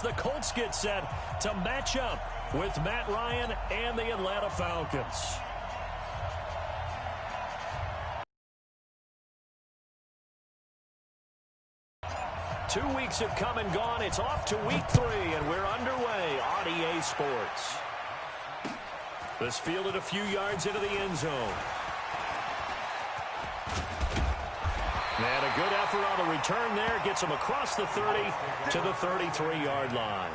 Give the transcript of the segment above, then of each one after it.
The Colts get set to match up with Matt Ryan and the Atlanta Falcons. Two weeks have come and gone. It's off to week 3, and we're underway on EA Sports. This fielded a few yards into the end zone. And a good effort on the return there. Gets him across the 30 to the 33-yard line.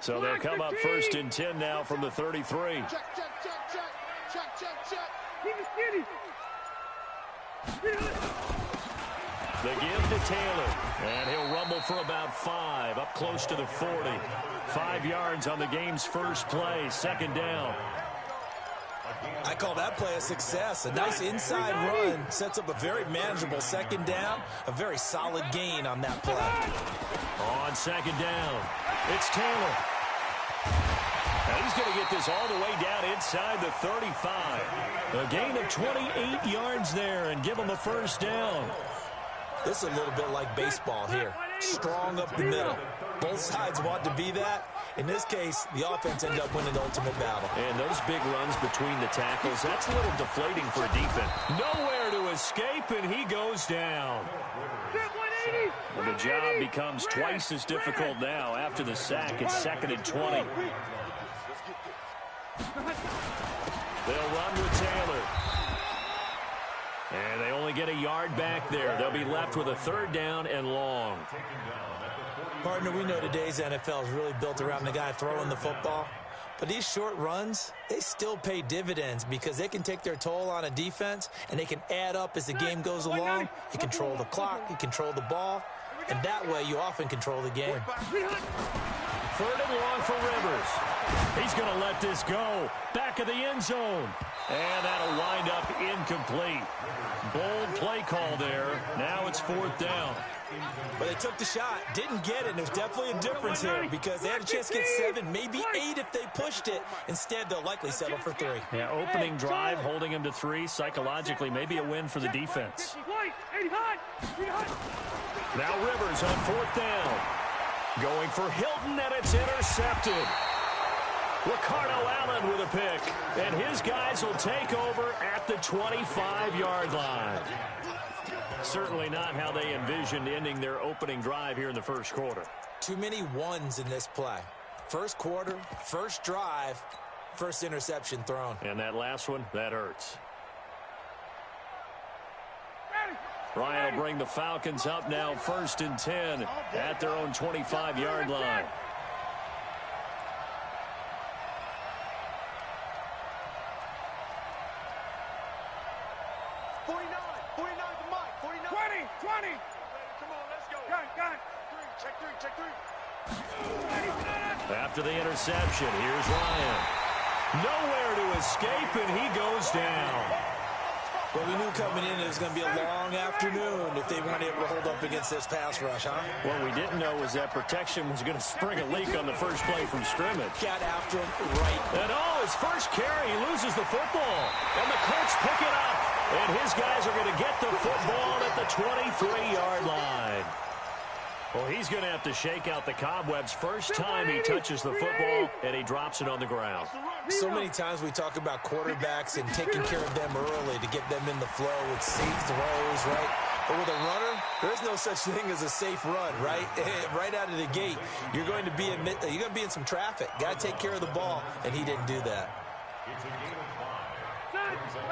So they'll come up 1st and 10 now from the 33. The give to Taylor. And he'll rumble for about 5, up close to the 40. 5 yards on the game's first play, 2nd down. I call that play a success. A nice inside run sets up a very manageable 2nd down. A very solid gain on that play. On 2nd down, it's Taylor. And he's going to get this all the way down inside the 35. A gain of 28 yards there and give him a 1st down. This is a little bit like baseball here. Strong up the middle. Both sides want to be that. In this case, the offense ended up winning the ultimate battle. And those big runs between the tackles, that's a little deflating for a defense. Nowhere to escape, and he goes down. Well, the job becomes twice as difficult now after the sack. It's 2nd and 20. They'll run with Taylor. And they only get a yard back there. They'll be left with a 3rd down and long. Partner, we know today's NFL is really built around the guy throwing the football. But these short runs, they still pay dividends because they can take their toll on a defense and they can add up as the game goes along. You control the clock, you control the ball, and that way you often control the game. 3rd and long for Rivers. He's going to let this go. Back of the end zone. And that'll wind up incomplete. Bold play call there. Now it's 4th down. But they took the shot, didn't get it, and there's definitely a difference here because they had a chance to get 7, maybe 8 if they pushed it. Instead, they'll likely settle for 3. Yeah, opening drive, holding him to 3. Psychologically, maybe a win for the defense. Now Rivers on 4th down. Going for Hilton, and it's intercepted. Ricardo Allen with a pick, and his guys will take over at the 25-yard line. Certainly not how they envisioned ending their opening drive here in the 1st quarter. Too many ones in this play. 1st quarter, 1st drive, 1st interception thrown. And that last one, that hurts. Ryan will bring the Falcons up now 1st and 10 at their own 25-yard line. After the interception, here's Ryan. Nowhere to escape, and he goes down. Well, we knew coming in it was going to be a long afternoon if they weren't able to hold up against this pass rush, huh? What we didn't know was that protection was going to spring a leak on the first play from scrimmage. Got after him right. And his first carry, he loses the football. And the Colts pick it up. And his guys are going to get the football at the 23-yard line. Well, he's going to have to shake out the cobwebs first time he touches the football, and he drops it on the ground. So many times we talk about quarterbacks and taking care of them early to get them in the flow with safe throws, right? But with a runner, there is no such thing as a safe run, right? Right out of the gate, you're going to be in some traffic. Got to take care of the ball, and he didn't do that.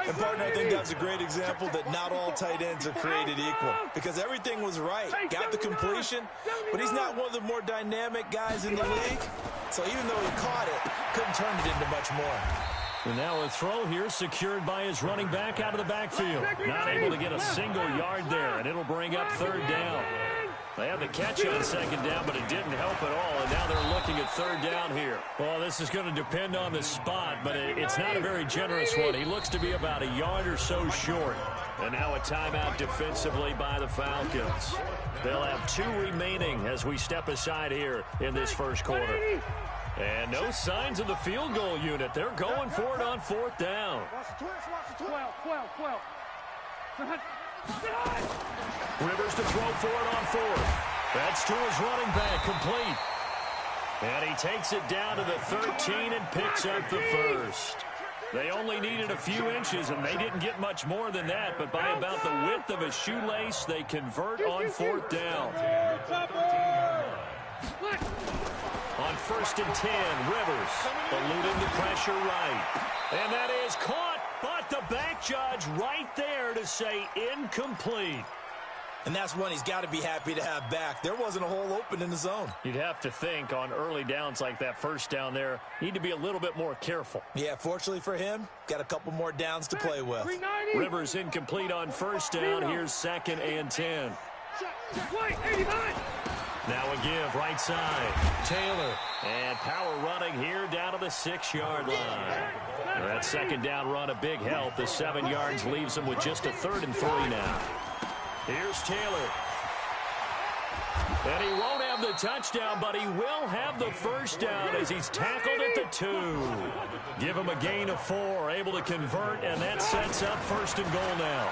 And, partner, I think that's a great example that not all tight ends are created equal because everything was right. Got the completion, but he's not one of the more dynamic guys in the league. So even though he caught it, couldn't turn it into much more. And now a throw here secured by his running back out of the backfield. Not able to get a single yard there, and it'll bring up third down. They had the catch on second down, but it didn't help at all, and now they're looking at third down here. Well, this is going to depend on the spot, but it's not a very generous one. He looks to be about a yard or so short. And now a timeout defensively by the Falcons. They'll have 2 remaining as we step aside here in this first quarter. And no signs of the field goal unit. They're going for it on fourth down. 12. Rivers to throw for it on fourth. That's to his running back, complete. And he takes it down to the 13 and picks up the first. They only needed a few inches, and they didn't get much more than that, but by about the width of a shoelace, they convert on fourth down. On 1st and 10, Rivers eluding the pressure right. And that is caught, but the back judge right there to say incomplete. And that's one he's got to be happy to have back. There wasn't a hole open in the zone. You'd have to think on early downs like that first down there, need to be a little bit more careful. Yeah, fortunately for him, got a couple more downs to play with. Rivers incomplete on first down. Here's 2nd and 10. Now a give, right side. Taylor. And power running here down to the 6-yard line. That second down run a big help. The 7 yards leaves them with just a 3rd and 3 now. Here's Taylor. And he won't have the touchdown, but he will have the first down as he's tackled at the 2. Give him a gain of 4, able to convert, and that sets up 1st and goal now.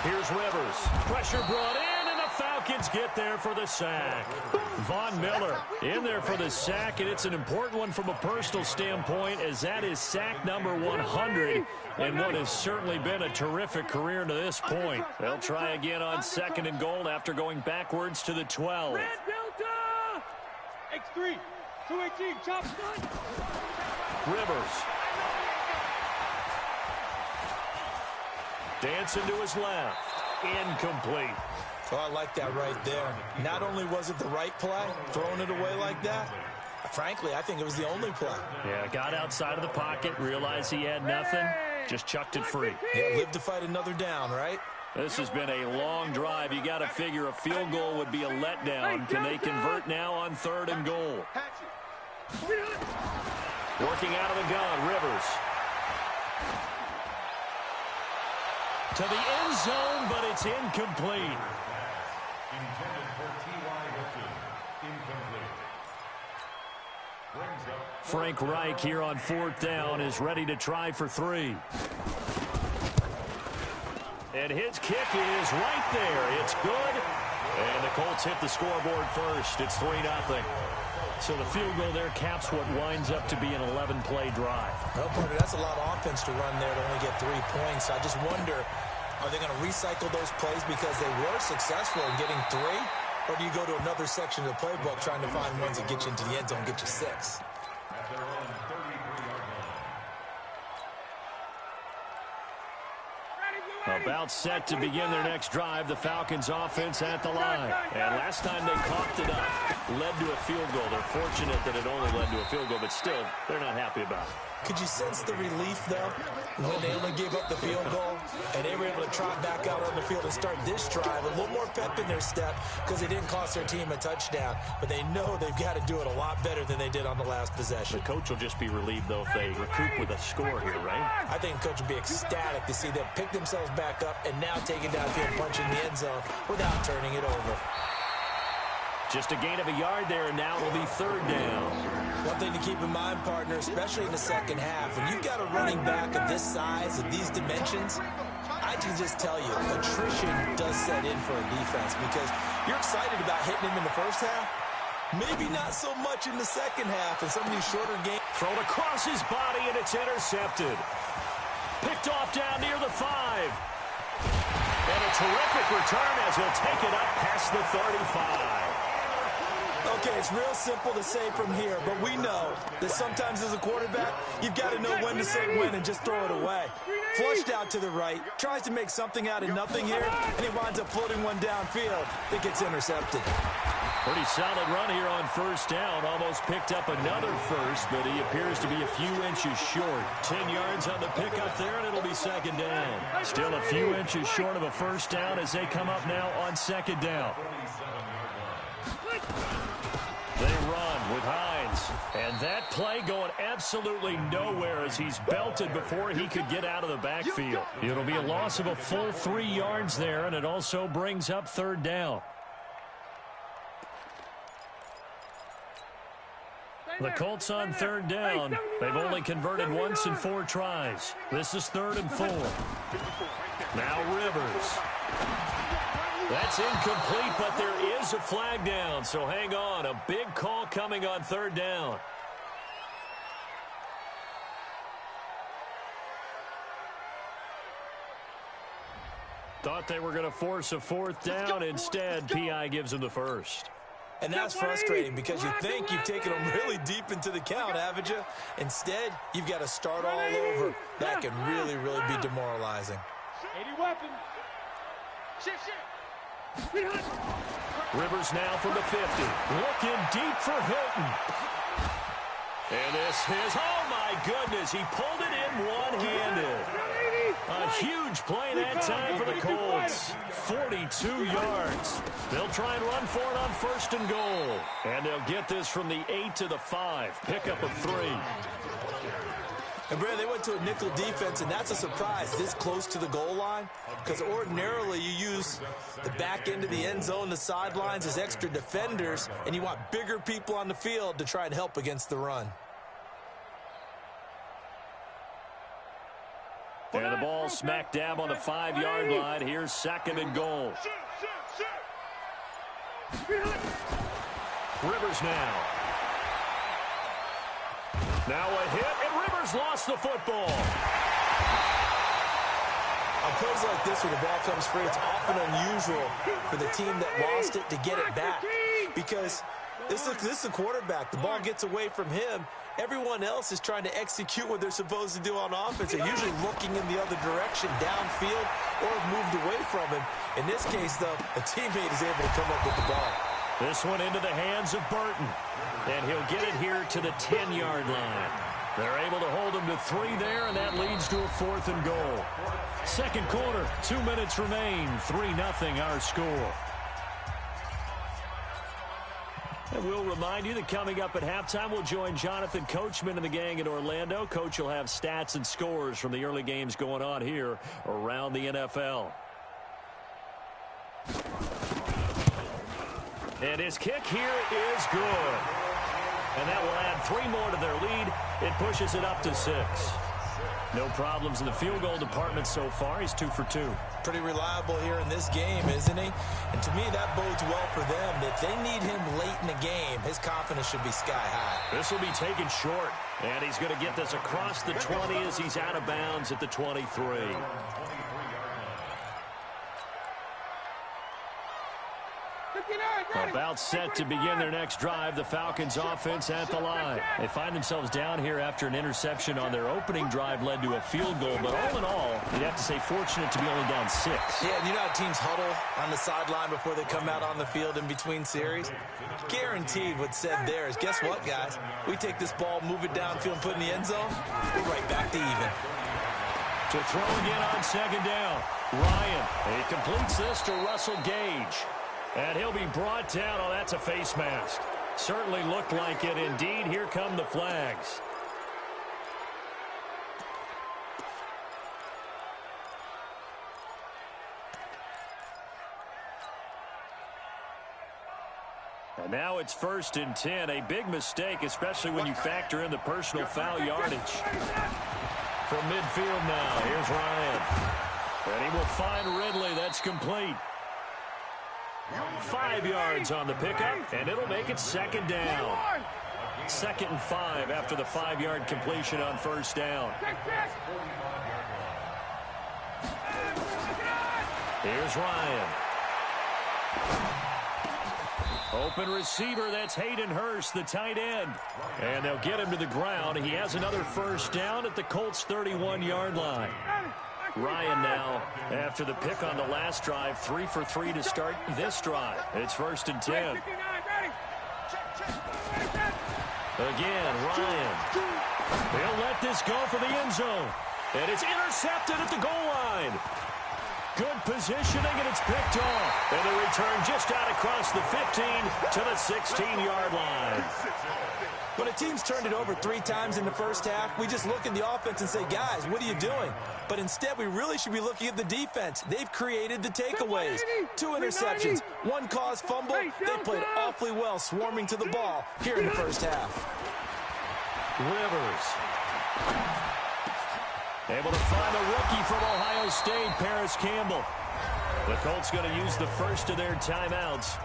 Here's Rivers. Pressure brought in, and the Falcons get there for the sack. Von Miller in there for the sack, and it's an important one from a personal standpoint as that is sack number 100 and what has certainly been a terrific career to this point. They'll try again on 2nd and goal after going backwards to the 12. X3, 218, chop shot. Rivers. Dancing to his left. Incomplete. Oh, I like that right there. Not only was it the right play, throwing it away like that, frankly, I think it was the only play. Yeah, got outside of the pocket, realized he had nothing, just chucked it free. Yeah, live to fight another down, right? This has been a long drive. You got to figure a field goal would be a letdown. Can they convert now on 3rd and goal? Working out of the gun, Rivers. To the end zone, but it's incomplete. Frank Reich here on 4th down is ready to try for 3. And his kick is right there. It's good. And the Colts hit the scoreboard first. It's 3-0. So the field goal there caps what winds up to be an 11-play drive. Well, partner, that's a lot of offense to run there to only get 3 points. I just wonder, are they going to recycle those plays because they were successful in getting 3? Or do you go to another section of the playbook trying to find ones that get you into the end zone, get you 6? About set to begin their next drive. The Falcons offense at the line. And last time they coughed it up, led to a field goal. They're fortunate that it only led to a field goal, but still, they're not happy about it. Could you sense the relief, though, when they only gave up the field goal and they were able to trot back out on the field and start this drive? A little more pep in their step because they didn't cost their team a touchdown, but they know they've got to do it a lot better than they did on the last possession. The coach will just be relieved, though, if they recoup with a score here, right? I think the coach will be ecstatic to see them pick themselves back up and now take it downfield, punching the end zone without turning it over. Just a gain of a yard there, and now it will be 3rd down. One thing to keep in mind, partner, especially in the second half, when you've got a running back of this size, of these dimensions, I can just tell you, attrition does set in for a defense because you're excited about hitting him in the first half. Maybe not so much in the second half in some of these shorter games. Thrown across his body, and it's intercepted. Picked off down near the 5. And a terrific return as he'll take it up past the 35. Okay, it's real simple to say from here, but we know that sometimes as a quarterback, you've got to know when to say when and just throw it away. Flushed out to the right, tries to make something out of nothing here, and he winds up floating one downfield that gets intercepted. Pretty solid run here on first down. Almost picked up another first, but he appears to be a few inches short. 10 yards on the pickup there, and it'll be second down. Still a few inches short of a first down as they come up now on second down. They run with Hines. And that play going absolutely nowhere as he's belted before he could get out of the backfield. It'll be a loss of a full 3 yards there, and it also brings up third down. The Colts on third down. They've only converted once in 4 tries. This is 3rd and 4. Now Rivers. That's incomplete, but there is a flag down, so hang on. A big call coming on third down. Thought they were going to force a 4th down. Instead, P.I. gives them the first. And that's frustrating because you think you've taken them really deep into the count, haven't you? Instead, you've got to start all over. That can really, really be demoralizing. 80 weapons. Rivers now from the 50. Looking deep for Hilton. And this is, oh my goodness, he pulled it in one-handed. A huge play that time for the Colts. 42 yards. They'll try and run for it on 1st and goal. And they'll get this from the 8 to the 5. Pickup of 3. And, Brad, they went to a nickel defense, and that's a surprise this close to the goal line because ordinarily you use the back end of the end zone, the sidelines as extra defenders, and you want bigger people on the field to try and help against the run. And the ball smack dab on the 5-yard line. Here's 2nd and goal. Rivers now. Now a hit, and Rivers lost the football. On plays like this where the ball comes free, it's often unusual for the team that lost it to get it back because this is the quarterback. The ball gets away from him. Everyone else is trying to execute what they're supposed to do on offense. They're usually looking in the other direction, downfield, or have moved away from him. In this case, though, a teammate is able to come up with the ball. This one into the hands of Burton. And he'll get it here to the 10-yard line. They're able to hold him to 3 there, and that leads to a 4th and goal. Second quarter, 2 minutes remain. 3-0 our score. And we'll remind you that coming up at halftime, we'll join Jonathan Coachman and the gang in Orlando. Coach will have stats and scores from the early games going on here around the NFL. And his kick here is good. And that will add 3 more to their lead. It pushes it up to 6. No problems in the field goal department so far. He's 2 for 2. Pretty reliable here in this game, isn't he? And to me, that bodes well for them. If they need him late in the game, his confidence should be sky high. This will be taken short. And he's going to get this across the 20 as he's out of bounds at the 23. About set to begin their next drive. The Falcons offense at the line. They find themselves down here after an interception on their opening drive led to a field goal. But all in all, you'd have to say fortunate to be only down 6. Yeah, and you know how teams huddle on the sideline before they come out on the field in between series? Guaranteed what's said there is, guess what, guys? We take this ball, move it downfield, and put it in the end zone, we're right back to even. To throw again on second down. Ryan, he completes this to Russell Gage. And he'll be brought down. Oh, that's a face mask. Certainly looked like it. Indeed, here come the flags. And now it's 1st and 10. A big mistake, especially when you factor in the personal foul yardage. From midfield now, here's Ryan. And he will find Ridley. That's complete. 5 yards on the pickup, and it'll make it 2nd down. 2nd and 5 after the 5-yard completion on 1st down. Here's Ryan. Open receiver, that's Hayden Hurst, the tight end. And they'll get him to the ground. He has another 1st down at the Colts' 31-yard line. Ryan now, after the pick on the last drive, 3 for 3 to start this drive. It's 1st and 10. Again, Ryan. They'll let this go for the end zone. And it's intercepted at the goal line. Good positioning, and it's picked off. And the return just out across the 15 to the 16-yard line. When a team's turned it over 3 times in the first half, we just look at the offense and say, guys, what are you doing? But instead, we really should be looking at the defense. They've created the takeaways. 2 interceptions, 1 caused fumble. They played awfully well swarming to the ball here in the first half. Rivers. Able to find a rookie from Ohio State, Paris Campbell. The Colts going to use the first of their timeouts,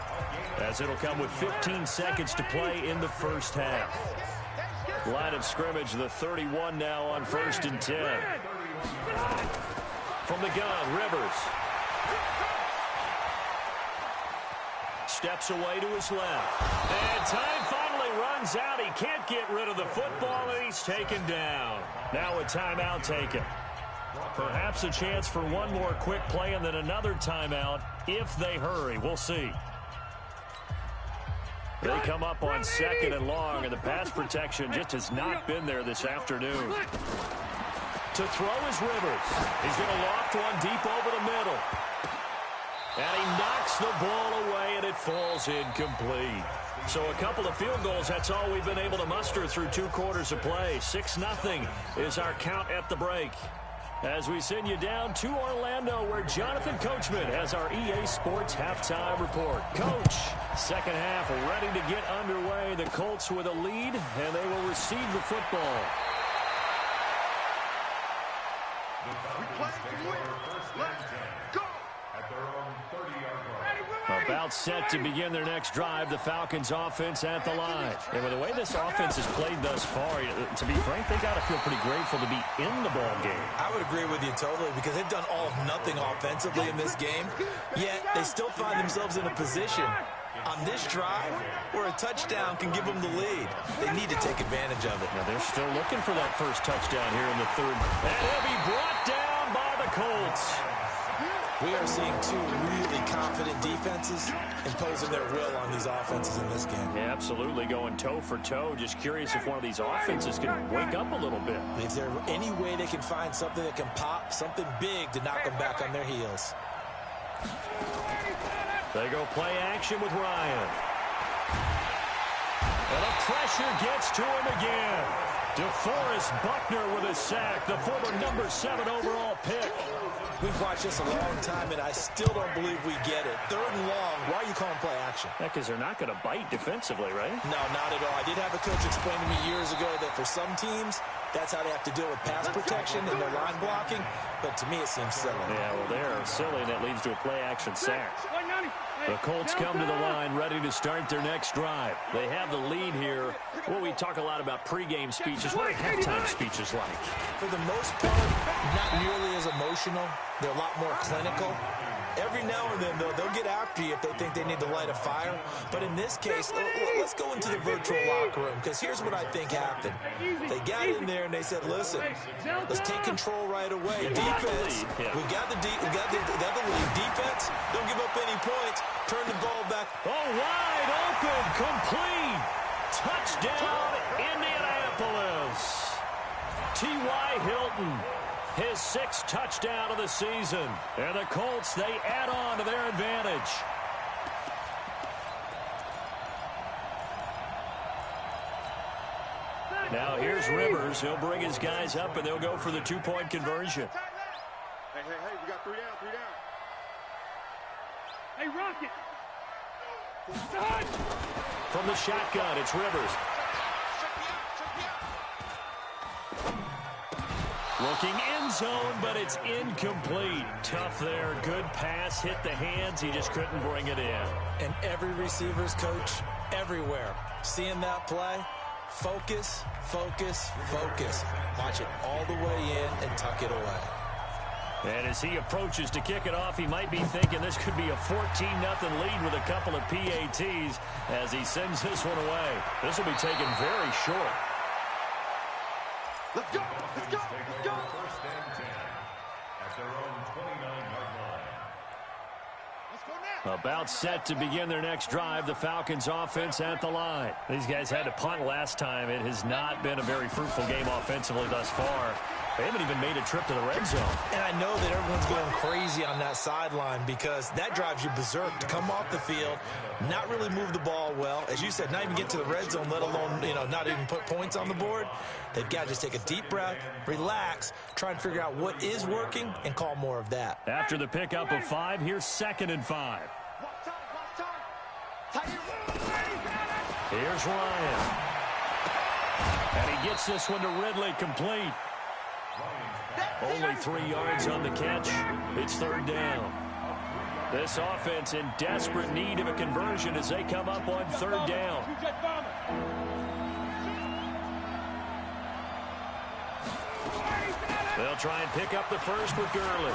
as it'll come with 15 seconds to play in the first half. Line of scrimmage, the 31 now on 1st and 10. From the gun, Rivers. Steps away to his left. And time finally runs out. He can't get rid of the football, and he's taken down. Now a timeout taken. Perhaps a chance for one more quick play and then another timeout if they hurry. We'll see. They come up on 2nd and long, and the pass protection just has not been there this afternoon. To throw is Rivers. He's going to loft one deep over the middle. And he knocks the ball away, and it falls incomplete. So a couple of field goals, that's all we've been able to muster through 2 quarters of play. 6-0 is our count at the break. As we send you down to Orlando, where Jonathan Coachman has our EA Sports halftime report. Coach, second half ready to get underway. The Colts with a lead, and they will receive the football. About set to begin their next drive, the Falcons offense at the line. And with the way this offense has played thus far, to be frank, they got to feel pretty grateful to be in the ball game. I would agree with you totally, because they've done all of nothing offensively in this game, yet they still find themselves in a position on this drive where a touchdown can give them the lead. They need to take advantage of it. Now they're still looking for that first touchdown here in the 3rd. And he'll be brought down by the Colts. We are seeing 2 really confident defenses imposing their will on these offenses in this game. Yeah, absolutely, going toe for toe. Just curious if one of these offenses can wake up a little bit. Is there any way they can find something that can pop, something big to knock them back on their heels? They go play action with Ryan. And the pressure gets to him again. DeForest Buckner with a sack, the former number 7 overall pick. We've watched this a long time, and I still don't believe we get it. 3rd and long, why are you calling play action? Yeah, because they're not going to bite defensively, right? No, not at all. I did have a coach explain to me years ago that for some teams, that's how they have to deal with pass protection and their line blocking. But to me, it seems silly. Yeah, well, they're silly, and that leads to a play-action sack. The Colts come to the line ready to start their next drive. They have the lead here. Well, we talk a lot about pregame speeches. What are halftime speeches like? For the most part, not nearly as emotional. They're a lot more clinical. Every now and then, though, they'll get after you if they think they need to light a fire. But in this case, let's go into the virtual locker room, because here's what I think happened. They got in there and they said, listen, let's take control right away. Defense, we got the lead. Defense, don't give up any points. Turn the ball back. Oh, wide open, complete. Touchdown, Indianapolis. T.Y. Hilton. His 6th touchdown of the season. And the Colts, they add on to their advantage. Now here's Rivers. He'll bring his guys up, and they'll go for the 2-point conversion. Hey, we got 3 down. Hey, Rocket. From the shotgun, it's Rivers. Looking end zone, but it's incomplete. Tough there. Good pass. Hit the hands. He just couldn't bring it in. And every receiver's coach, everywhere, seeing that play, focus, focus, focus. Watch it all the way in and tuck it away. And as he approaches to kick it off, he might be thinking this could be a 14-0 lead with a couple of PATs as he sends this one away. This will be taken very short. Let's go! Let's go! Let's go! First and 10 at their own 29-yard line. Let's go now! About set to begin their next drive, the Falcons offense at the line. These guys had to punt last time. It has not been a very fruitful game offensively thus far. They haven't even made a trip to the red zone. And I know that everyone's going crazy on that sideline because that drives you berserk to come off the field, not really move the ball well. As you said, not even get to the red zone, let alone, not even put points on the board. They've got to just take a deep breath, relax, try and figure out what is working, and call more of that. After the pickup of 5, here's 2nd and 5. Here's Ryan. And he gets this one to Ridley, complete. Only 3 yards on the catch. It's 3rd down. This offense in desperate need of a conversion as they come up on 3rd down. They'll try and pick up the first with Gurley.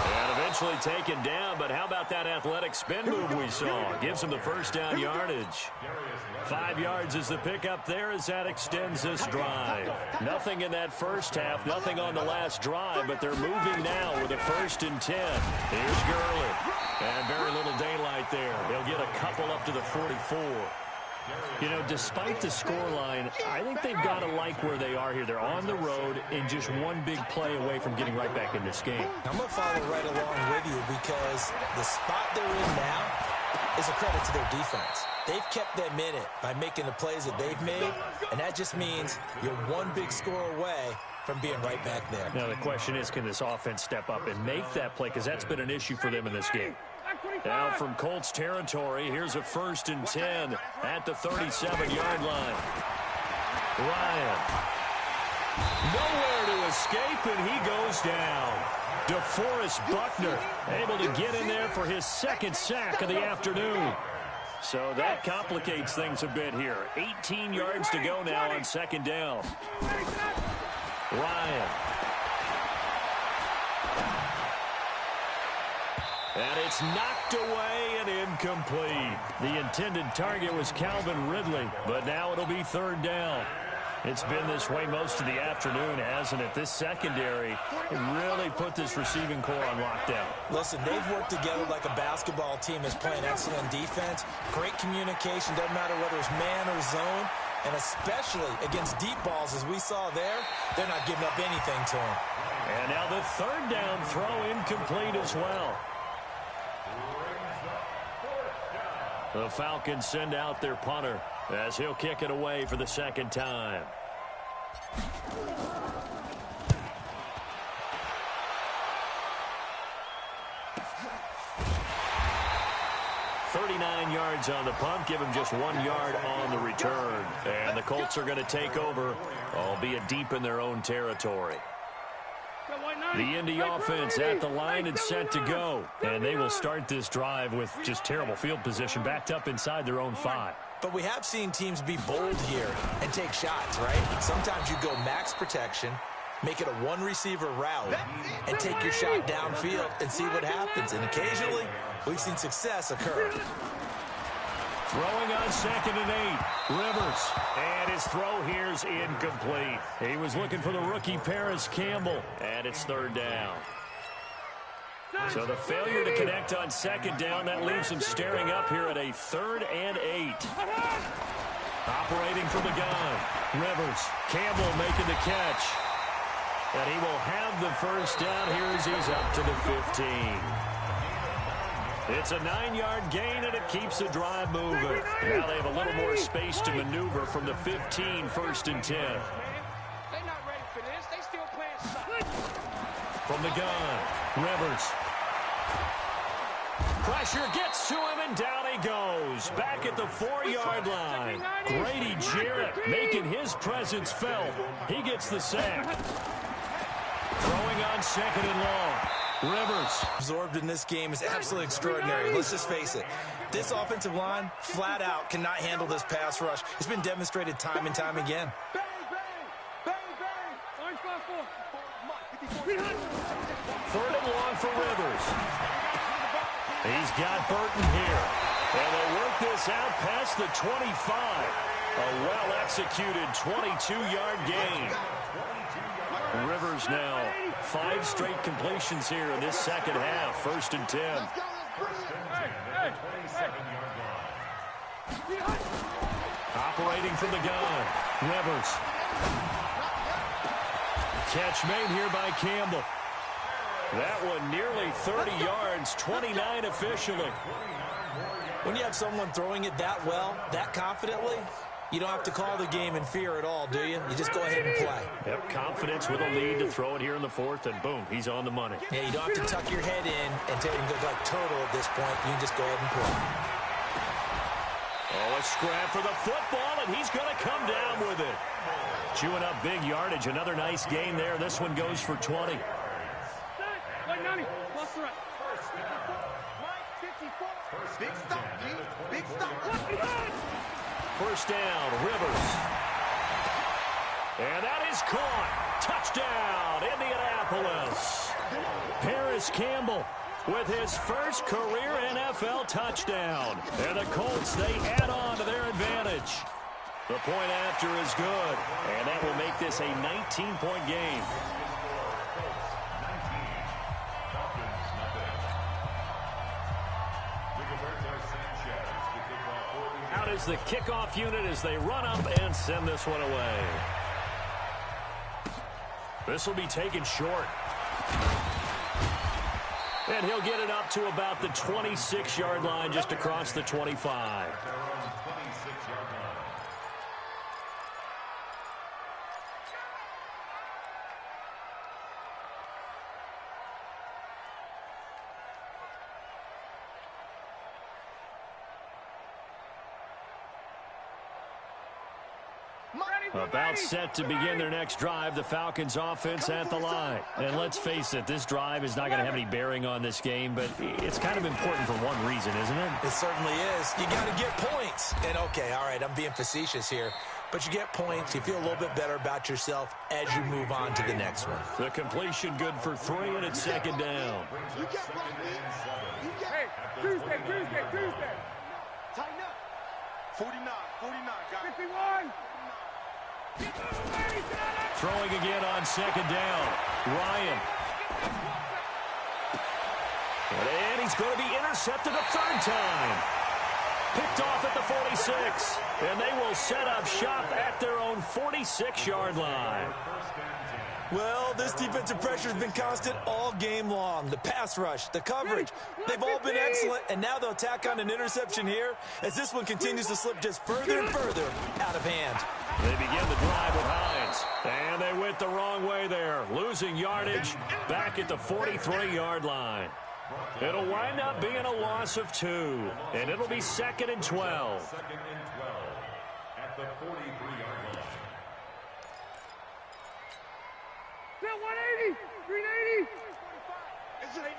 And eventually taken down, but how about that athletic spin move we saw? Gives him the first down yardage. 5 yards is the pickup there as that extends this drive. Nothing in that first half, nothing on the last drive, but they're moving now with a 1st and 10. Here's Gurley. And very little daylight there. They'll get a couple up to the 44. Despite the scoreline, I think they've got to like where they are here. They're on the road and just one big play away from getting right back in this game. I'm going to follow right along with you because the spot they're in now is a credit to their defense. They've kept them in it by making the plays that they've made, and that just means you're one big score away from being right back there. Now the question is, can this offense step up and make that play? Because that's been an issue for them in this game. Now from Colts territory, here's a 1st and 10 at the 37-yard line. Ryan. Nowhere to escape, and he goes down. DeForest Buckner able to get in there for his 2nd sack of the afternoon. So that complicates things a bit here. 18 yards to go now on 2nd down. Ryan. And it's knocked away and incomplete. The intended target was Calvin Ridley, but now it'll be 3rd down. It's been this way most of the afternoon, hasn't it? This secondary really put this receiving core on lockdown. Listen, they've worked together like a basketball team is playing excellent defense. Great communication, doesn't matter whether it's man or zone. And especially against deep balls, as we saw there, they're not giving up anything to them. And now the 3rd down throw incomplete as well. The Falcons send out their punter as he'll kick it away for the 2nd time. $39 yards on the punt, give him just 1 yard on the return. And the Colts are going to take over, albeit deep in their own territory. The Indy offense at the line and set to go. And they will start this drive with just terrible field position, backed up inside their own 5. But we have seen teams be bold here and take shots, right? Sometimes you go max protection, make it a one-receiver route, and take your shot downfield and see what happens. And occasionally, we've seen success occur. Throwing on 2nd and 8. Rivers. And his throw here's incomplete. He was looking for the rookie Paris Campbell. And it's 3rd down. So the failure to connect on 2nd down, that leaves him staring up here at a 3rd and 8. Operating from the gun. Rivers. Campbell making the catch. And he will have the 1st down here as he's up to the 15. It's a 9-yard gain, and it keeps the drive moving. Now they have a little more space to maneuver from the 15, 1st and 10. They're not ready for this. They still playing solid. From the gun, Rivers. Pressure gets to him, and down he goes. Back at the 4-yard line. Grady Jarrett making his presence felt. He gets the sack. Throwing on 2nd and long. Rivers. Absorbed in this game is absolutely extraordinary. Let's just face it. This offensive line, flat out, cannot handle this pass rush. It's been demonstrated time and time again. Bang, bang, bang, bang. Orange 5-4. 3rd and long for Rivers. He's got Burton here. And they work this out past the 25. A well-executed 22-yard gain. Rivers now 5 straight completions here in this 2nd half. 1st and 10. Operating from the gun, Rivers. Catch made here by Campbell. That one nearly 30 yards, 29 officially. When you have someone throwing it that well, that confidently, you don't have to call the game in fear at all, do you? You just go ahead and play. Yep, confidence with a lead to throw it here in the fourth, and boom, he's on the money. Yeah, you don't have to tuck your head in and take and go like turtle at this point. You can just go ahead and play. Oh, a scrap for the football, and he's going to come down with it. Chewing up big yardage. Another nice gain there. This one goes for 20. Big stop, D. Big stop. First down, Rivers. And that is caught. Touchdown, Indianapolis. Paris Campbell with his first career NFL touchdown. And the Colts, they add on to their advantage. The point after is good, and that will make this a 19-point game. Out is the kickoff unit as they run up and send this one away. This will be taken short. And he'll get it up to about the 26-yard line, just across the 25. About set to begin their next drive, the Falcons offense at the line. And let's face it, this drive is not going to have any bearing on this game, but it's kind of important for one reason, isn't it? It certainly is. You got to get points. And okay, all right, I'm being facetious here, but you get points. You feel a little bit better about yourself as you move on to the next one. The completion good for 3, and it's second down. Hey, Tuesday. Tighten up. 49, got it. 51. Throwing again on second down. Ryan. And he's going to be intercepted a third time. Picked off at the 46. And they will set up shop at their own 46-yard line. Well, this defensive pressure has been constant all game long. The pass rush, the coverage, they've all been excellent, and now they'll tack on an interception here as this one continues to slip just further and further out of hand. They begin the drive with Hines, and they went the wrong way there, losing yardage back at the 43-yard line. It'll wind up being a loss of 2, and it'll be 2nd and 12. Second and 12 at the 43-yard line. 180, 380.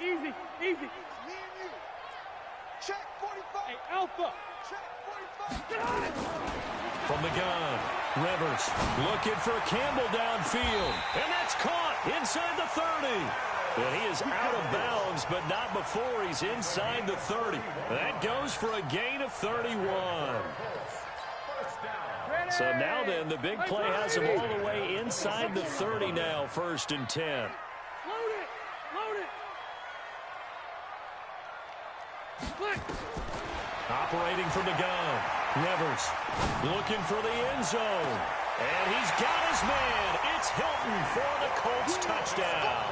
Easy. Me and you. Check 45. Hey, Alpha. Check 45. From the gun, Rivers looking for Campbell downfield. And that's caught inside the 30. And he is out of bounds, but not before he's inside the 30. That goes for a gain of 31. So now then, the big play has him all the way inside the 30 now, 1st and 10. Load it. Operating from the gun, Rivers looking for the end zone. And he's got his man. It's Hilton for the Colts touchdown.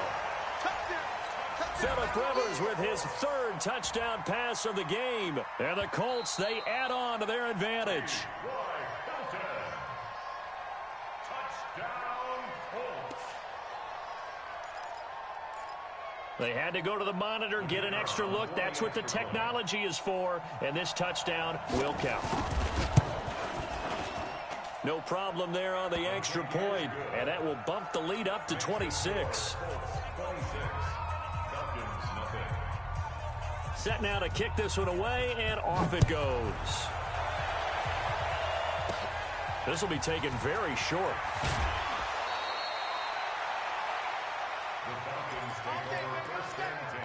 Phillip Rivers with his 3rd touchdown pass of the game. And the Colts, they add on to their advantage. They had to go to the monitor, get an extra look. That's what the technology is for. And this touchdown will count. No problem there on the extra point. And that will bump the lead up to 26. Set now to kick this one away, and off it goes. This will be taken very short. The Falcons take over 1st and 10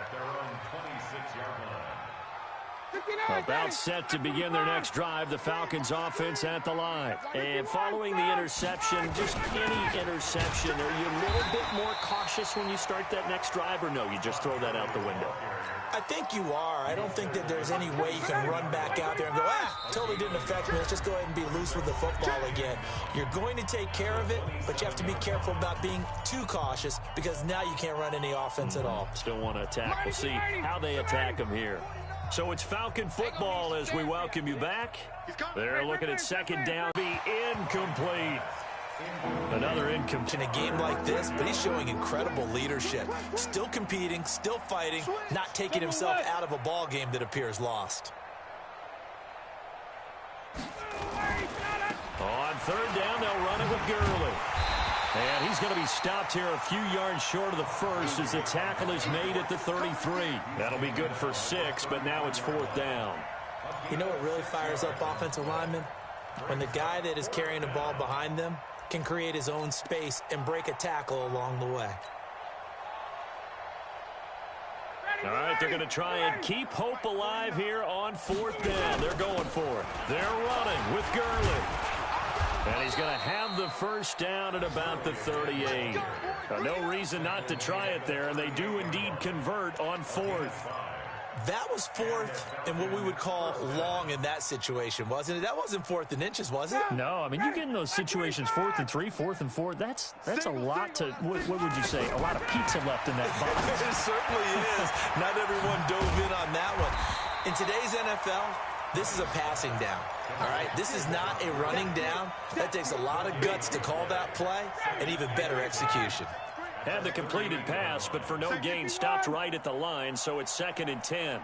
at their own 26-yard line. About set to begin their next drive, the Falcons offense at the line. And following the interception, just any interception, are you a little bit more cautious when you start that next drive, or no, you just throw that out the window? I think you are. I don't think that there's any way you can run back out there and go, totally didn't affect me. Let's just go ahead and be loose with the football again. You're going to take care of it, but you have to be careful about being too cautious because now you can't run any offense at all. Still want to attack. We'll see how they attack them here. So it's Falcon football as we welcome you back. They're looking at second down. Be incomplete. Another incomplete. In a game like this, but he's showing incredible leadership. Still competing, still fighting, not taking himself out of a ball game that appears lost. On third down, they'll run it with Gurley. And he's going to be stopped here a few yards short of the first as the tackle is made at the 33. That'll be good for 6, but now it's fourth down. You know what really fires up offensive linemen? When the guy that is carrying the ball behind them can create his own space and break a tackle along the way. All right, they're going to try and keep hope alive here on fourth down. They're going for it. They're running with Gurley. And he's going to have the first down at about the 38. No reason not to try it there, and they do indeed convert on fourth. That was fourth and what we would call long in that situation, wasn't it? That wasn't fourth and inches, was it? No, I mean, you get in those situations, 4th and 3, 4th and 4. That's a lot to, what would you say, a lot of pizza left in that box. It certainly is. Not everyone dove in on that one. In today's NFL, this is a passing down, all right? This is not a running down. That takes a lot of guts to call that play and even better execution. Had the completed pass, but for no gain, stopped right at the line, so it's 2nd and 10.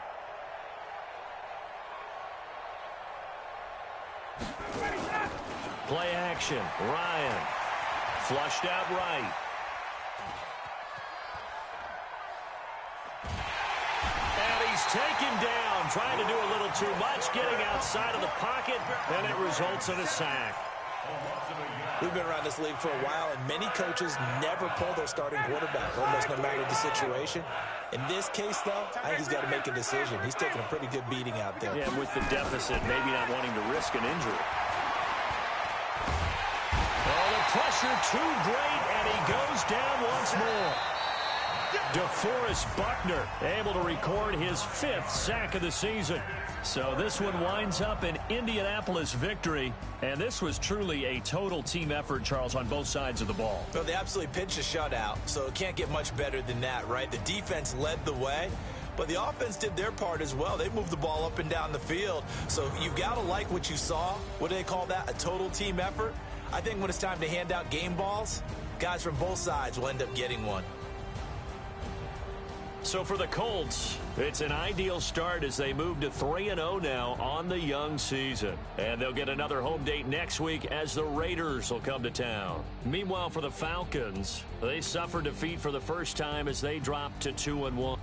Play action. Ryan. Flushed out right. And he's taken down, trying to do a little too much, getting outside of the pocket, and it results in a sack. We've been around this league for a while, and many coaches never pull their starting quarterback, almost no matter the situation. In this case, though, I think he's got to make a decision. He's taking a pretty good beating out there. Yeah, with the deficit, maybe not wanting to risk an injury. Oh, the pressure too great, and he goes down once more. DeForest Buckner able to record his 5th sack of the season. So this one winds up an Indianapolis victory, and this was truly a total team effort, Charles, on both sides of the ball. Well, they absolutely pitched a shutout, so it can't get much better than that, right? The defense led the way, but the offense did their part as well. They moved the ball up and down the field, so you've got to like what you saw. What do they call that? A total team effort? I think when it's time to hand out game balls, guys from both sides will end up getting one. So for the Colts, it's an ideal start as they move to 3-0 now on the young season. And they'll get another home date next week as the Raiders will come to town. Meanwhile, for the Falcons, they suffered defeat for the first time as they dropped to 2-1.